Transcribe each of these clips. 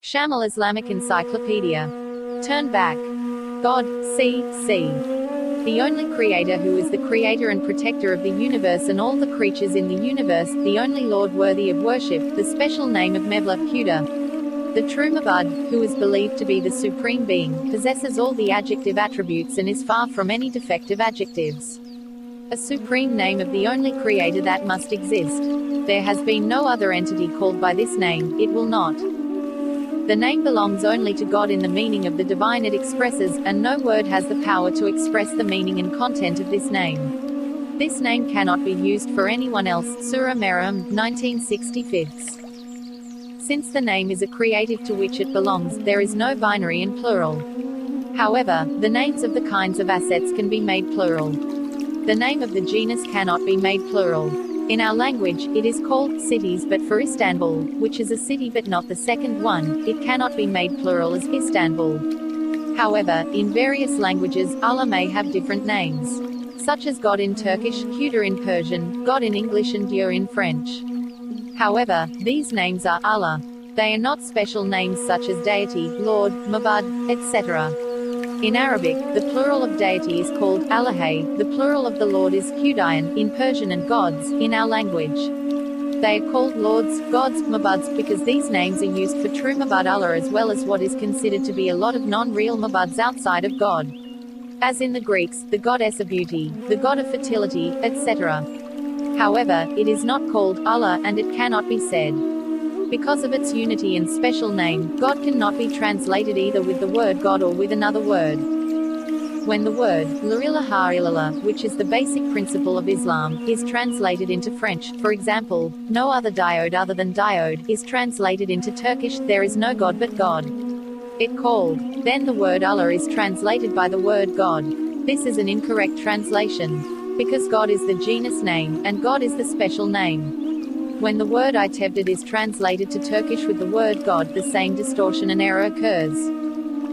Shamal Islamic Encyclopedia. Turn back. God, see. The only creator who is the creator and protector of the universe and all the creatures in the universe, the only Lord worthy of worship, the special name of Mevla, Huda. The true Mabud, who is believed to be the supreme being, possesses all the adjective attributes and is far from any defective adjectives. A supreme name of the only creator that must exist. There has been no other entity called by this name, it will not. The name belongs only to God in the meaning of the divine it expresses, and no word has the power to express the meaning and content of this name. This name cannot be used for anyone else. Surah Maryam, 1965. Since the name is a creative to which it belongs, there is no binary in plural. However, the names of the kinds of assets can be made plural. The name of the genus cannot be made plural. In our language, it is called cities, but for Istanbul, which is a city but not the second one, it cannot be made plural as Istanbul. However, in various languages, Allah may have different names, such as God in Turkish, Huda in Persian, God in English and Dieu in French. However, these names are Allah. They are not special names such as deity, Lord, Mabud, etc. In Arabic, the plural of deity is called Allahay, the plural of the Lord is Hudayan, in Persian, and gods, in our language. They are called lords, gods, mabuds, because these names are used for true Mabud Allah as well as what is considered to be a lot of non-real Mabuds outside of God. As in the Greeks, the goddess of beauty, the god of fertility, etc. However, it is not called Allah, and it cannot be said. Because of its unity and special name, God cannot be translated either with the word God or with another word. When the word, La ilaha illallah, which is the basic principle of Islam, is translated into French, for example, no other diode other than diode, is translated into Turkish, there is no God but God. It called. Then the word Allah is translated by the word God. This is an incorrect translation. Because God is the genus name, and God is the special name. When the word Itebdid is translated to Turkish with the word God, the same distortion and error occurs.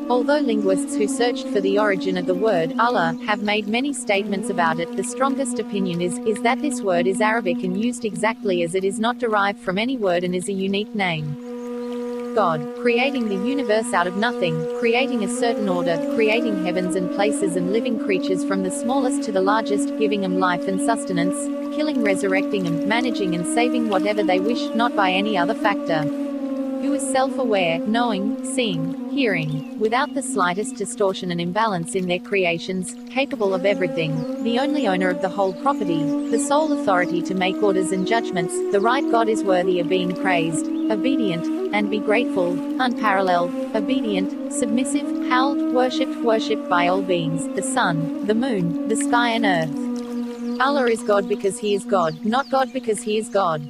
Although linguists who searched for the origin of the word Allah have made many statements about it, the strongest opinion is that this word is Arabic and used exactly as it is, not derived from any word, and is a unique name. God, creating the universe out of nothing, creating a certain order, creating heavens and places and living creatures from the smallest to the largest, giving them life and sustenance, killing, resurrecting them, managing and saving whatever they wish, not by any other factor. Who is self-aware, knowing, seeing, hearing, without the slightest distortion and imbalance in their creations, capable of everything, the only owner of the whole property, the sole authority to make orders and judgments, the right God is worthy of being praised, obedient, and be grateful, unparalleled, obedient, submissive, held, worshipped by all beings, the sun, the moon, the sky and earth. Allah is God because He is God, not God because He is God.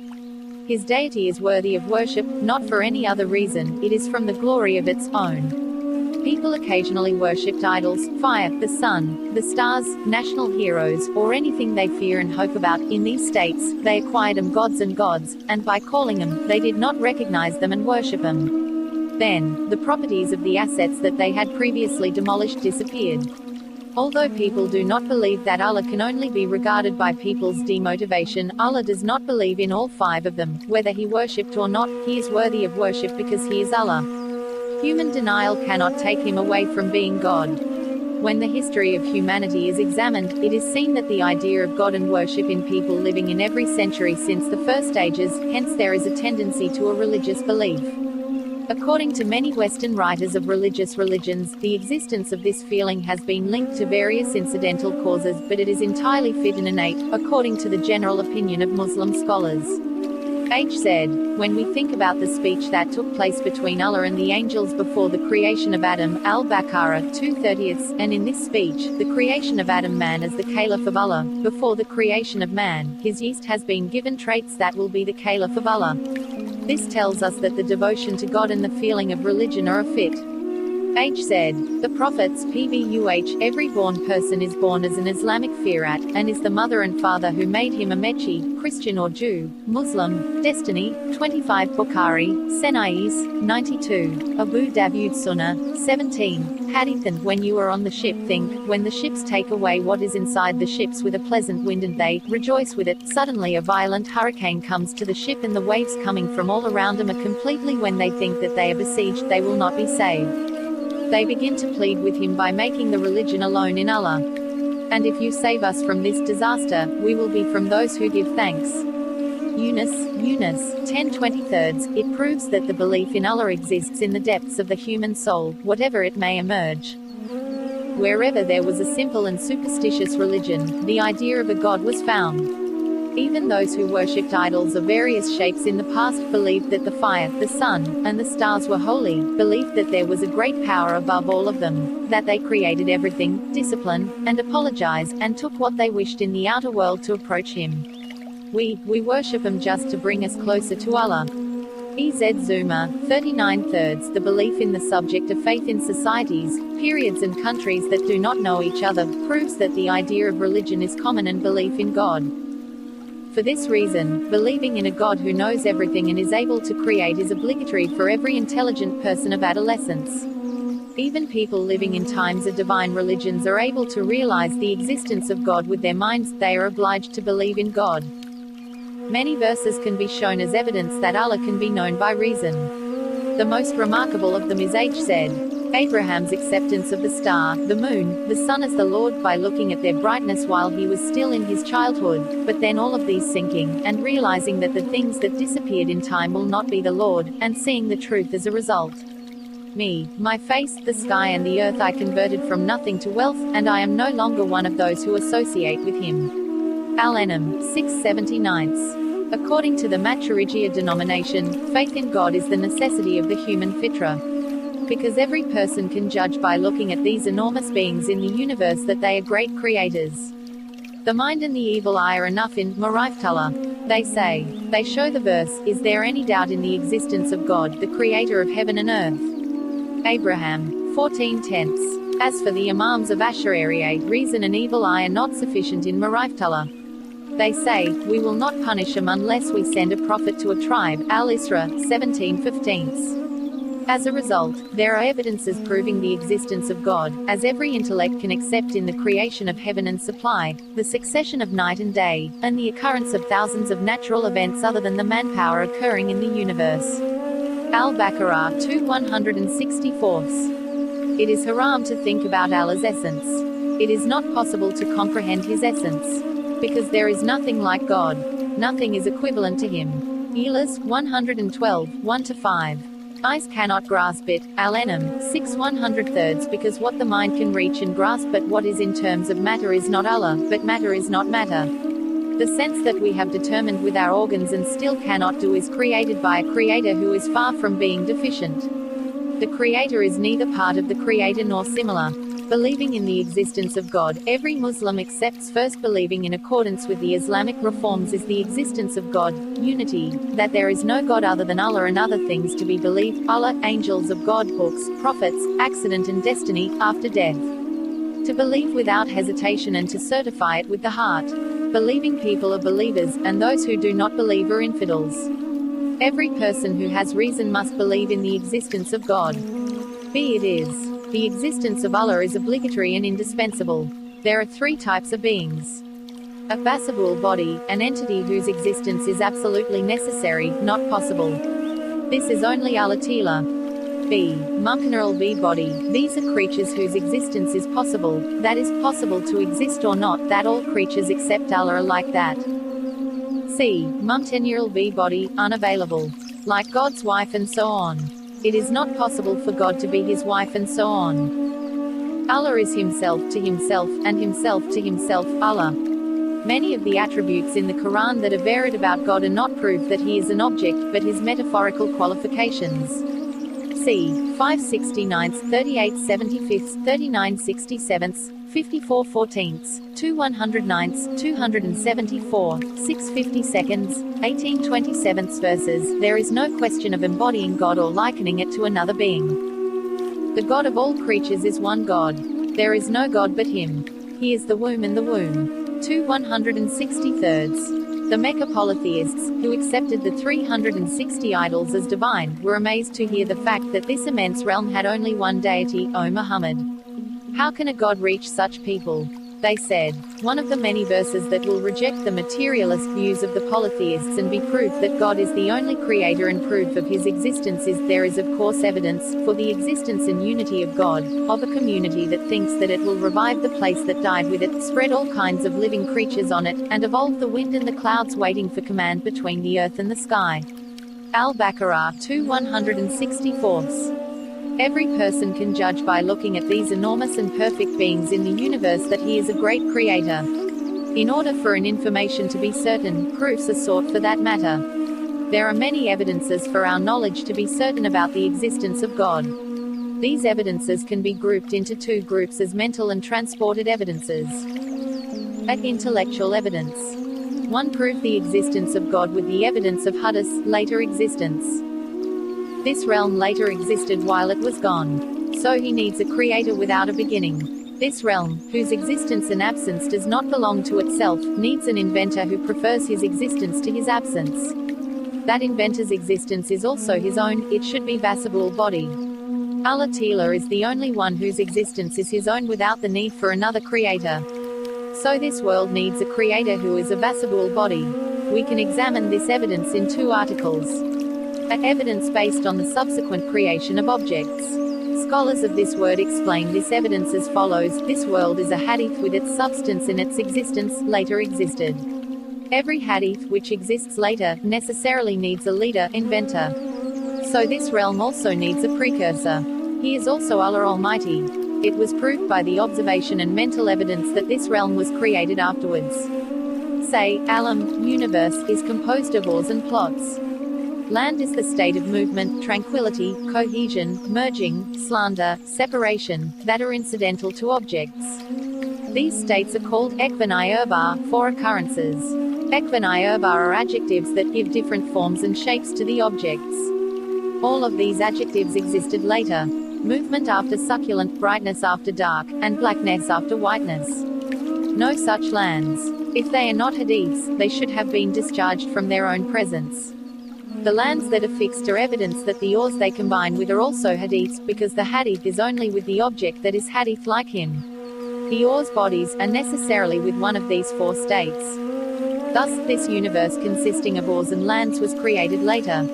His deity is worthy of worship, not for any other reason, it is from the glory of its own. People occasionally worshipped idols, fire, the sun, the stars, national heroes, or anything they fear and hope about. In these states, they acquired them gods, and by calling them, they did not recognize them and worship them. Then, the properties of the assets that they had previously demolished disappeared. Although people do not believe that Allah can only be regarded by people's demotivation, Allah does not believe in all five of them. Whether He worshipped or not, He is worthy of worship because He is Allah. Human denial cannot take Him away from being God. When the history of humanity is examined, it is seen that the idea of God and worship in people living in every century since the first ages, hence there is a tendency to a religious belief. According to many Western writers of religious religions, the existence of this feeling has been linked to various incidental causes, but it is entirely fit and innate, according to the general opinion of Muslim scholars. H said, when we think about the speech that took place between Allah and the angels before the creation of Adam, Al-Baqarah 2:30, and in this speech, the creation of Adam, man as the caliph of Allah, before the creation of man, his yeast has been given traits that will be the caliph of Allah. This tells us that the devotion to God and the feeling of religion are a fit. HZ. The prophets, PVUH, every born person is born as an Islamic firat, and is the mother and father who made him a Mechi, Christian or Jew, Muslim. Destiny, 25 Bukhari, Senais, 92. Abu Davud Sunnah, 17. Hadith. And when you are on the ship think, when the ships take away what is inside the ships with a pleasant wind and they rejoice with it, suddenly a violent hurricane comes to the ship and the waves coming from all around them are completely when they think that they are besieged they will not be saved. They begin to plead with him by making the religion alone in Allah. And if you save us from this disaster, we will be from those who give thanks. Yunus, 10:23. It proves that the belief in Allah exists in the depths of the human soul, whatever it may emerge. Wherever there was a simple and superstitious religion, the idea of a God was found. Even those who worshipped idols of various shapes in the past believed that the fire, the sun, and the stars were holy, believed that there was a great power above all of them, that they created everything, discipline, and apologize, and took what they wished in the outer world to approach him. We worship him just to bring us closer to Allah. EZ Zuma, 39/3. The belief in the subject of faith in societies, periods and countries that do not know each other, proves that the idea of religion is common and belief in God. For this reason, believing in a God who knows everything and is able to create is obligatory for every intelligent person of adolescence. Even people living in times of divine religions are able to realize the existence of God with their minds. They are obliged to believe in God. Many verses can be shown as evidence that Allah can be known by reason. The most remarkable of them is HZ. Abraham's acceptance of the star, the moon, the sun as the Lord by looking at their brightness while he was still in his childhood, but then all of these sinking, and realizing that the things that disappeared in time will not be the Lord, and seeing the truth as a result. Me, my face, the sky and the earth I converted from nothing to wealth, and I am no longer one of those who associate with him. Al-Anam, 679. According to the Maturidiyya denomination, faith in God is the necessity of the human fitra. Because every person can judge by looking at these enormous beings in the universe that they are great creators. The mind and the evil eye are enough in Mariftullah. They say, they show the verse, is there any doubt in the existence of God, the creator of heaven and earth? Abraham, 14/10. As for the Imams of Ash'ariyya, reason and evil eye are not sufficient in Mariftullah. They say, we will not punish him unless we send a prophet to a tribe. Al-Isra, 17:15. As a result, there are evidences proving the existence of God, as every intellect can accept in the creation of heaven and supply, the succession of night and day, and the occurrence of thousands of natural events other than the manpower occurring in the universe. Al-Baqarah 2:164. It is haram to think about Allah's essence. It is not possible to comprehend his essence. Because there is nothing like God. Nothing is equivalent to him. Elas 112, 1-5. Eyes cannot grasp it. Al-Anam, 6/100, because what the mind can reach and grasp but what is in terms of matter is not Allah, but matter is not matter. The sense that we have determined with our organs and still cannot do is created by a creator who is far from being deficient. The creator is neither part of the creator nor similar. Believing in the existence of God, every Muslim accepts first believing in accordance with the Islamic reforms is the existence of God, unity, that there is no God other than Allah and other things to be believed, Allah, angels of God, books, prophets, accident and destiny, after death. To believe without hesitation and to certify it with the heart. Believing people are believers, and those who do not believe are infidels. Every person who has reason must believe in the existence of God. Be it is. The existence of Allah is obligatory and indispensable. There are three types of beings. A basabul body, an entity whose existence is absolutely necessary, not possible. This is only Allah Ta'ala. B. Mumkinal B body, these are creatures whose existence is possible, that is possible to exist or not, that all creatures except Allah are like that. C. Mumtenural B body, unavailable. Like God's wife and so on. It is not possible for God to be his wife and so on. Allah is himself to himself, and himself to himself, Allah. Many of the attributes in the Quran that are varied about God are not proof that he is an object, but his metaphorical qualifications. C. 569, 3875, 3967, 5414, 2109, 274, 652, 1827 verses. There is no question of embodying God or likening it to another being. The God of all creatures is one God. There is no God but him. He is the womb and the womb. 163. The Mecca polytheists, who accepted the 360 idols as divine, were amazed to hear the fact that this immense realm had only one deity, O Muhammad. How can a God reach such people? They said. One of the many verses that will reject the materialist views of the polytheists and be proof that God is the only creator and proof of his existence is there is of course evidence for the existence and unity of God, of a community that thinks that it will revive the place that died with it, spread all kinds of living creatures on it, and evolve the wind and the clouds waiting for command between the earth and the sky. Al-Baqarah 2:164. Every person can judge by looking at these enormous and perfect beings in the universe that he is a great creator. In order for an information to be certain, proofs are sought for that matter. There are many evidences for our knowledge to be certain about the existence of God. These evidences can be grouped into two groups as mental and transported evidences. Intellectual evidence. One proved the existence of God with the evidence of Hadis, later existence. This realm later existed while it was gone. So he needs a creator without a beginning. This realm, whose existence and absence does not belong to itself, needs an inventor who prefers his existence to his absence. That inventor's existence is also his own, it should be Vasabul body. Allah Ta'ala is the only one whose existence is his own without the need for another creator. So this world needs a creator who is a Vasabul body. We can examine this evidence in two articles. Evidence based on the subsequent creation of objects. Scholars of this word explain this evidence as follows: this world is a hadith with its substance in its existence, later existed. Every hadith which exists later, necessarily needs a leader, inventor. So this realm also needs a precursor. He is also Allah Almighty. It was proved by the observation and mental evidence that this realm was created afterwards. Say, alam, universe, is composed of ors and plots. Land is the state of movement, tranquility, cohesion, merging, slander, separation, that are incidental to objects. These states are called ekvanayurbar, for occurrences. Ekvanayurbar are adjectives that give different forms and shapes to the objects. All of these adjectives existed later. Movement after succulent, brightness after dark, and blackness after whiteness. No such lands. If they are not hadiths, they should have been discharged from their own presence. The lands that are fixed are evidence that the ors they combine with are also hadiths, because the hadith is only with the object that is hadith like him. The ors bodies are necessarily with one of these four states. Thus, this universe consisting of ors and lands was created later.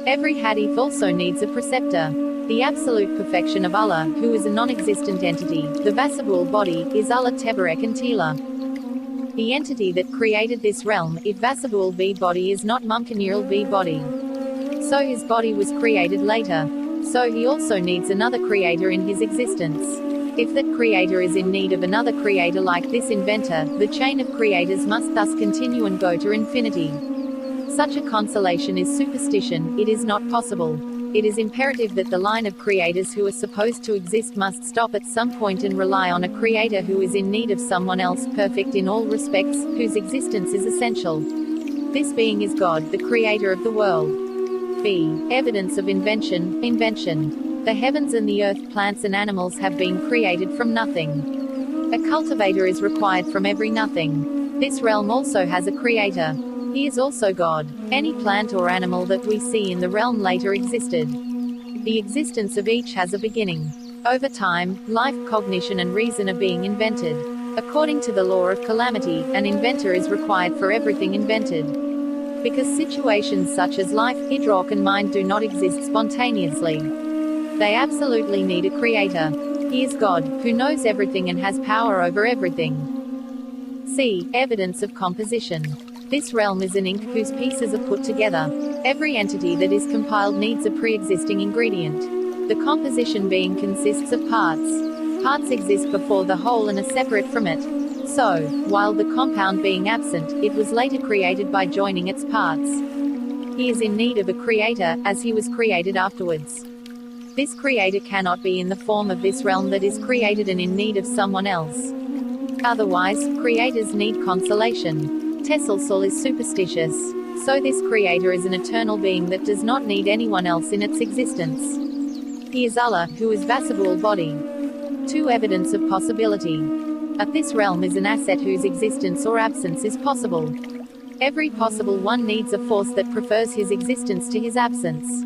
Every hadith also needs a preceptor. The absolute perfection of Allah, who is a non-existent entity, the Vasabul body, is Allah Tebarek and Ta'ala. The entity that created this realm, if Vasabul v body is not Mumkinul v body. So his body was created later. So he also needs another creator in his existence. If that creator is in need of another creator like this inventor, the chain of creators must thus continue and go to infinity. Such a consolation is superstition, it is not possible. It is imperative that the line of creators who are supposed to exist must stop at some point and rely on a creator who is in need of someone else, perfect in all respects, whose existence is essential. This being is God, the creator of the world. B. Evidence of invention. Invention. The heavens and the earth, plants and animals have been created from nothing. A cultivator is required from every nothing. This realm also has a creator. He is also God. Any plant or animal that we see in the realm later existed. The existence of each has a beginning. Over time, life, cognition and reason are being invented. According to the law of calamity, an inventor is required for everything invented. Because situations such as life, idrak and mind do not exist spontaneously. They absolutely need a creator. He is God, who knows everything and has power over everything. C. Evidence of composition. This realm is an ink whose pieces are put together. Every entity that is compiled needs a pre-existing ingredient. The composition being consists of parts. Parts exist before the whole and are separate from it. So, while the compound being absent, it was later created by joining its parts. He is in need of a creator, as he was created afterwards. This creator cannot be in the form of this realm that is created and in need of someone else. Otherwise, creators need consolation. Tesselsul is superstitious. So this creator is an eternal being that does not need anyone else in its existence. He is Allah, who is Vasabul body. 2. Evidence of possibility. This realm is an asset whose existence or absence is possible. Every possible one needs a force that prefers his existence to his absence.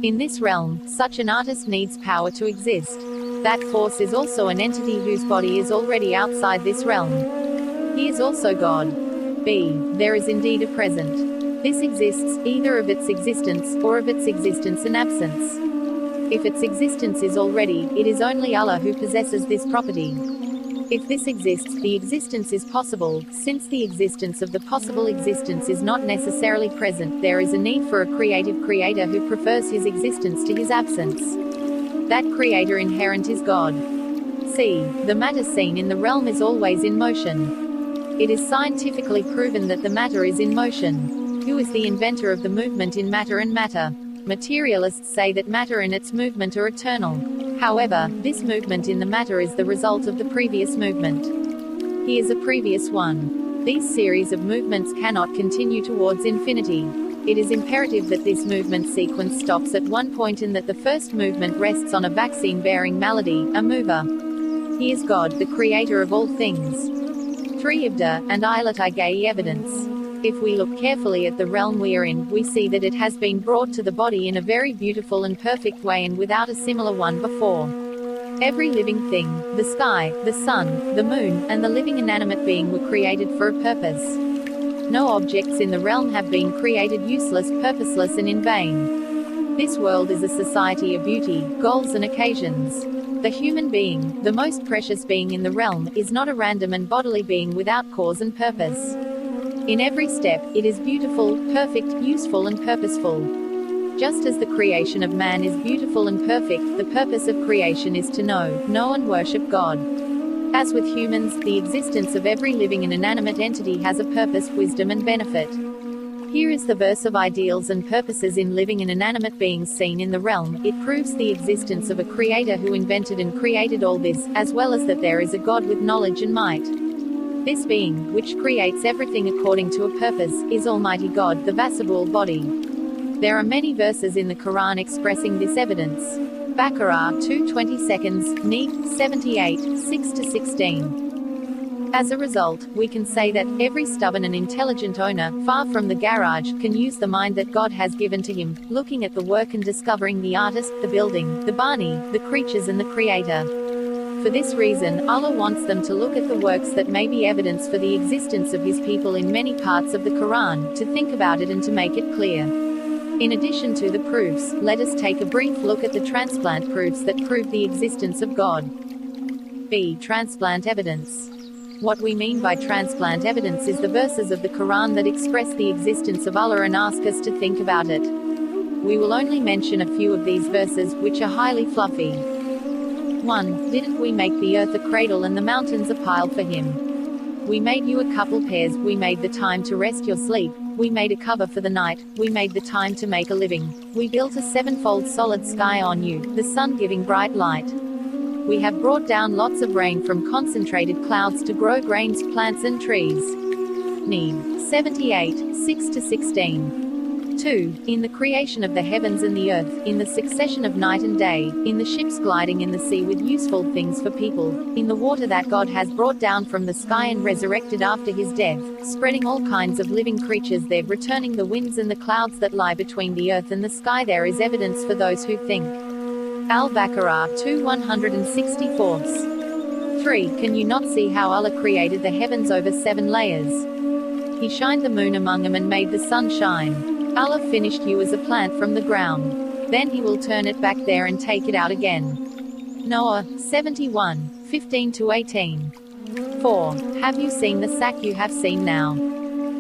In this realm, such an artist needs power to exist. That force is also an entity whose body is already outside this realm. He is also God. B. There is indeed a present. This exists, either of its existence, or of its existence and absence. If its existence is already, it is only Allah who possesses this property. If this exists, the existence is possible. Since the existence of the possible existence is not necessarily present, there is a need for a creative creator who prefers his existence to his absence. That creator inherent is God. C. The matter seen in the realm is always in motion. It is scientifically proven that the matter is in motion. Who is the inventor of the movement in matter and matter? Materialists say that matter and its movement are eternal. However, this movement in the matter is the result of the previous movement. He is a previous one. These series of movements cannot continue towards infinity. It is imperative that this movement sequence stops at one point and that the first movement rests on a vaccine-bearing malady, a mover. He is God, the creator of all things. 3. Ibda, and Ilatai evidence. If we look carefully at the realm we are in, we see that it has been brought to the body in a very beautiful and perfect way and without a similar one before. Every living thing, the sky, the sun, the moon, and the living inanimate being were created for a purpose. No objects in the realm have been created useless, purposeless, and in vain. This world is a society of beauty, goals, and occasions. The human being, the most precious being in the realm, is not a random and bodily being without cause and purpose. In every step, it is beautiful, perfect, useful, and purposeful. Just as the creation of man is beautiful and perfect, the purpose of creation is to know and worship God. As with humans, the existence of every living and inanimate entity has a purpose, wisdom, and benefit. Here is the verse of ideals and purposes in living and inanimate beings seen in the realm. It proves the existence of a creator who invented and created all this, as well as that there is a God with knowledge and might. This being, which creates everything according to a purpose, is Almighty God, the Vasabul body. There are many verses in the Quran expressing this evidence. Baqarah 2:20, Need 78, 6-16. As a result, we can say that every stubborn and intelligent owner, far from the garage, can use the mind that God has given to him, looking at the work and discovering the artist, the building, the bani, the creatures, and the creator. For this reason, Allah wants them to look at the works that may be evidence for the existence of His people in many parts of the Quran, to think about it and to make it clear. In addition to the proofs, let us take a brief look at the transplant proofs that prove the existence of God. B. Transplant evidence. What we mean by transplant evidence is the verses of the Quran that express the existence of Allah and ask us to think about it. We will only mention a few of these verses, which are highly fluffy. 1. Didn't we make the earth a cradle and the mountains a pile for him? We made you a couple pairs, we made the time to rest your sleep, we made a cover for the night, we made the time to make a living. We built a sevenfold solid sky on you, the sun giving bright light. We have brought down lots of rain from concentrated clouds to grow grains, plants and trees. Need 78, 6-16. 2. In the creation of the heavens and the earth, in the succession of night and day, in the ships gliding in the sea with useful things for people, in the water that God has brought down from the sky and resurrected after his death, spreading all kinds of living creatures there, returning the winds and the clouds that lie between the earth and the sky, there is evidence for those who think. Al-Baqarah 2:164. 3. Can you not see how Allah created the heavens over 7 layers? He shined the moon among them and made the sun shine. Allah finished you as a plant from the ground. Then He will turn it back there and take it out again. Noah 71, 15-18. 4. Have you seen the sack you have seen now?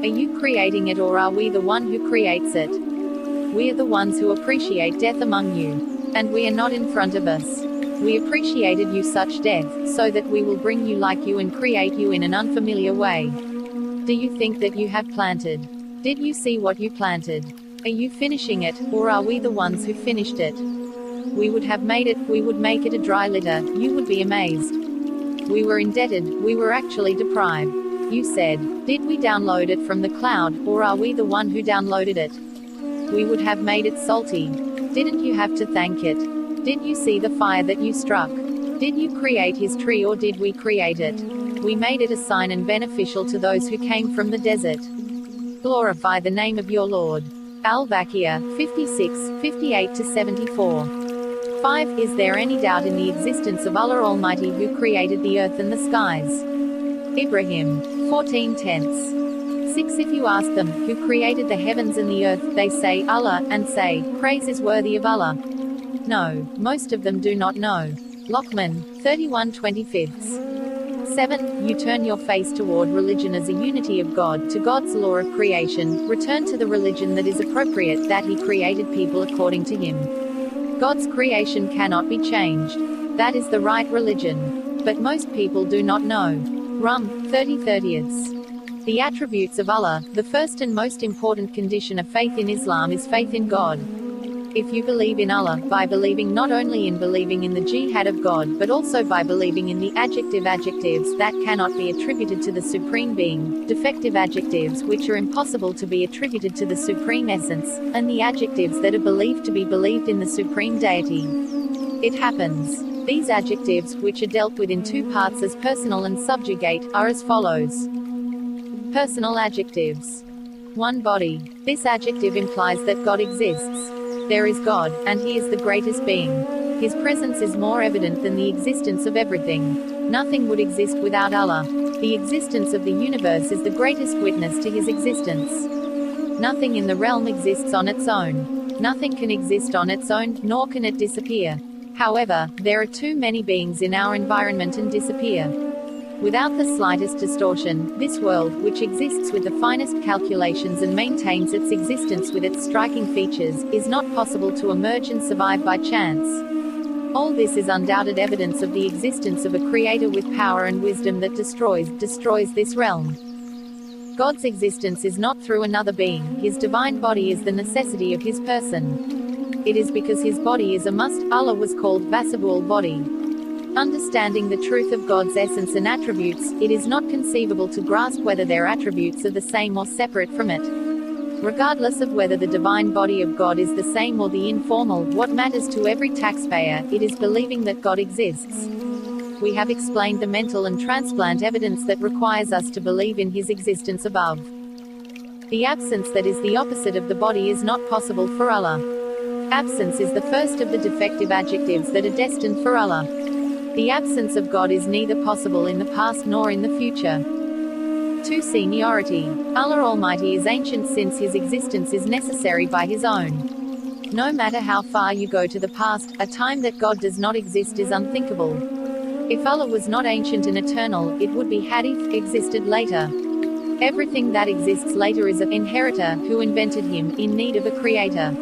Are you creating it, or are we the one who creates it? We are the ones who appreciate death among you. And we are not in front of us. We appreciated you such death, so that we will bring you like you and create you in an unfamiliar way. Do you think that you have planted? Did you see what you planted? Are you finishing it, or are we the ones who finished it? We would have made it, we would make it a dry litter, you would be amazed. We were indebted, we were actually deprived. You said, did we download it from the cloud, or are we the one who downloaded it? We would have made it salty. Didn't you have to thank it? Did you see the fire that you struck? Did you create his tree or did we create it? We made it a sign and beneficial to those who came from the desert. Glorify the name of your Lord. Al-Baqiyah, 56, 58-74. 5. Is there any doubt in the existence of Allah Almighty who created the earth and the skies? Ibrahim, 14 6. If you ask them, who created the heavens and the earth, they say, Allah, and say, praise is worthy of Allah. No, most of them do not know. Lockman, 31/25. 7. You turn your face toward religion as a unity of God, to God's law of creation. Return to the religion that is appropriate, that He created people according to Him. God's creation cannot be changed. That is the right religion. But most people do not know. Rum, 30/30. The attributes of Allah. The first and most important condition of faith in Islam is faith in God. If you believe in Allah, by believing not only in believing in the jihad of God, but also by believing in the adjectives that cannot be attributed to the Supreme Being, defective adjectives which are impossible to be attributed to the Supreme Essence, and the adjectives that are believed to be believed in the Supreme Deity. It happens. These adjectives, which are dealt with in two parts as personal and subjugate, are as follows. Personal adjectives. 1. Body. This adjective implies that God exists. There is God, and He is the greatest being. His presence is more evident than the existence of everything. Nothing would exist without Allah. The existence of the universe is the greatest witness to His existence. Nothing in the realm exists on its own. Nothing can exist on its own, nor can it disappear. However, there are too many beings in our environment and disappear. Without the slightest distortion, this world, which exists with the finest calculations and maintains its existence with its striking features, is not possible to emerge and survive by chance. All this is undoubted evidence of the existence of a creator with power and wisdom that destroys this realm. God's existence is not through another being. His divine body is the necessity of His person. It is because His body is a must. Allah was called Vasabul body. Understanding the truth of God's essence and attributes, it is not conceivable to grasp whether their attributes are the same or separate from it. Regardless of whether the divine body of God is the same or the informal, what matters to every taxpayer, it is believing that God exists. We have explained the mental and transplant evidence that requires us to believe in His existence above. The absence that is the opposite of the body is not possible for Allah. Absence is the first of the defective adjectives that are destined for Allah. The absence of God is neither possible in the past nor in the future. 2. Seniority. Allah Almighty is ancient since His existence is necessary by His own. No matter how far you go to the past, a time that God does not exist is unthinkable. If Allah was not ancient and eternal, it would be hadith, existed later. Everything that exists later is an inheritor, who invented Him, in need of a creator.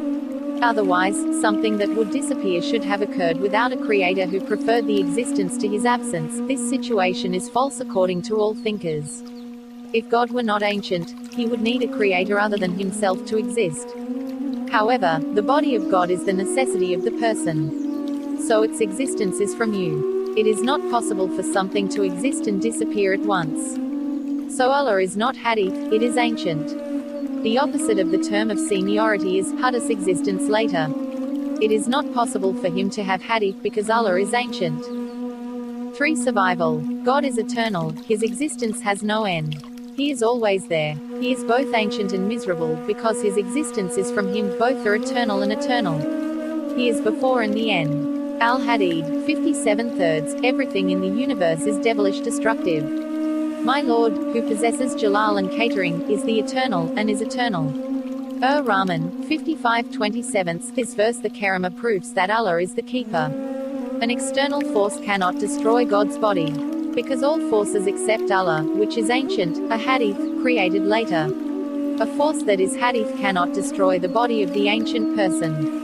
Otherwise, something that would disappear should have occurred without a creator who preferred the existence to His absence. This situation is false according to all thinkers. If God were not ancient, He would need a creator other than Himself to exist. However, the body of God is the necessity of the person. So its existence is from you. It is not possible for something to exist and disappear at once. So Allah is not hadith, it is ancient. The opposite of the term of seniority is hadith, existence later. It is not possible for Him to have hadith because Allah is ancient. 3. Survival. God is eternal, His existence has no end. He is always there. He is both ancient and miserable, because His existence is from Him, both are eternal and eternal. He is before and the end. Al-Hadid, 57/3. Everything in the universe is devilish destructive. My Lord, who possesses Jalal and catering, is the eternal, and is eternal. Rahman, 55/27. This verse the Karima proves that Allah is the keeper. An external force cannot destroy God's body. Because all forces except Allah, which is ancient, are hadith, created later. A force that is hadith cannot destroy the body of the ancient person.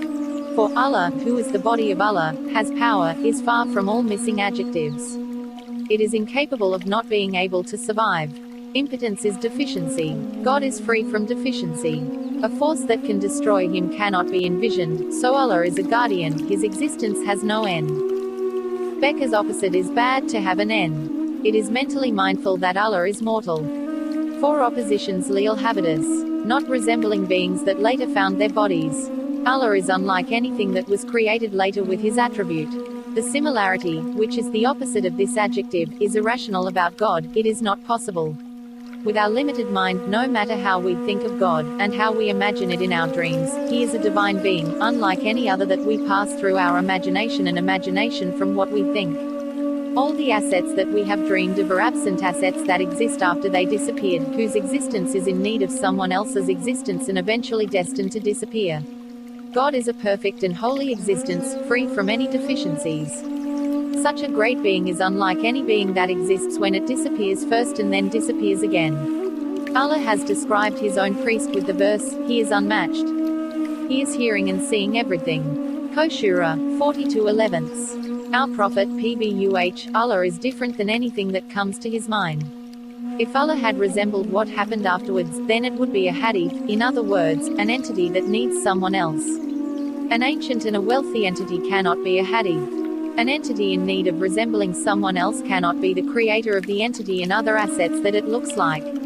For Allah, who is the body of Allah, has power, is far from all missing adjectives. It is incapable of not being able to survive. Impotence is deficiency. God is free from deficiency. A force that can destroy Him cannot be envisioned, so Allah is a guardian, His existence has no end. Becca's opposite is bad to have an end. It is mentally mindful that Allah is mortal. 4 oppositions leal habitus, not resembling beings that later found their bodies. Allah is unlike anything that was created later with his attribute. The similarity, which is the opposite of this adjective, is irrational about God. It is not possible. With our limited mind, no matter how we think of God, and how we imagine it in our dreams, he is a divine being, unlike any other that we pass through our imagination and imagination from what we think. All the assets that we have dreamed of are absent assets that exist after they disappeared, whose existence is in need of someone else's existence and eventually destined to disappear. God is a perfect and holy existence, free from any deficiencies. Such a great being is unlike any being that exists when it disappears first and then disappears again. Allah has described his own priest with the verse, "He is unmatched. He is hearing and seeing everything." Koshura 42:11. Our Prophet PBUH, Allah is different than anything that comes to his mind. If Allah had resembled what happened afterwards, then it would be a hadith, in other words, an entity that needs someone else. An ancient and a wealthy entity cannot be a hadith. An entity in need of resembling someone else cannot be the creator of the entity and other assets that it looks like.